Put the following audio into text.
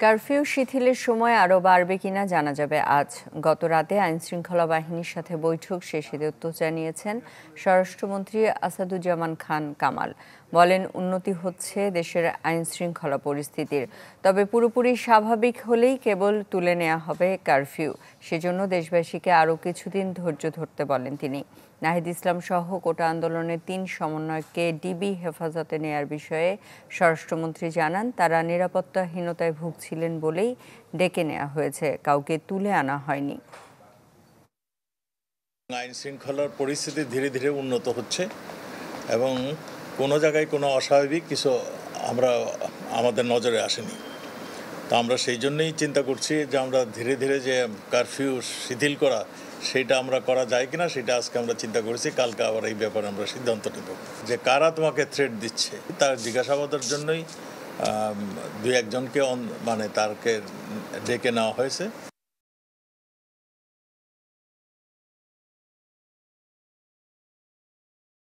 Curfew শিথিলের সময় আরও বাড়বে কিনা জানা যাবে আজ। গত রাতে আইনশৃঙ্খলা বাহিনীর সাথে বৈঠক শেষে তথ্য জানিয়েছেন স্বরাষ্ট্রমন্ত্রী আসাদুজ্জামান খান কামাল। বলেন, উন্নতি হচ্ছে দেশের আইনশৃঙ্খলা পরিস্থিতির, তবে পুরোপুরি স্বাভাবিক হলেই কেবল তুলে নেওয়া হবে কারফিউ। সেজন্য দেশবাসীকে আরও কিছুদিন ধৈর্য ধরতে বলেন তিনি। নাহিদ ইসলাম সহ কোটা আন্দোলনের ৩ সমন্বয়ককে ডিবি হেফাজতে নেয়ার বিষয়ে স্বরাষ্ট্রমন্ত্রী জানান, তারা নিরাপত্তাহীনতায় ভুগছিলেন বলেই ডেকে নেওয়া হয়েছে, কাউকে তুলে আনা হয়নি। আইন শৃঙ্খলার পরিস্থিতি ধীরে ধীরে উন্নত হচ্ছে এবং কোনো জায়গায় কোনো অস্বাভাবিক কিছু আমাদের নজরে আসেনি। তো আমরা সেই জন্যই চিন্তা করছি যে আমরা ধীরে ধীরে যে কারফিউ শিথিল করা সেটা আমরা করা যায় কিনা, সেটা আজকে আমরা চিন্তা করেছি। কালকে আবার এই ব্যাপারে আমরা সিদ্ধান্ত নেব যে কারা তোমাকে থ্রেট দিচ্ছে। তার জিজ্ঞাসাবাদের জন্যই 2-1 জনকে তাকে ডেকে নেওয়া হয়েছে।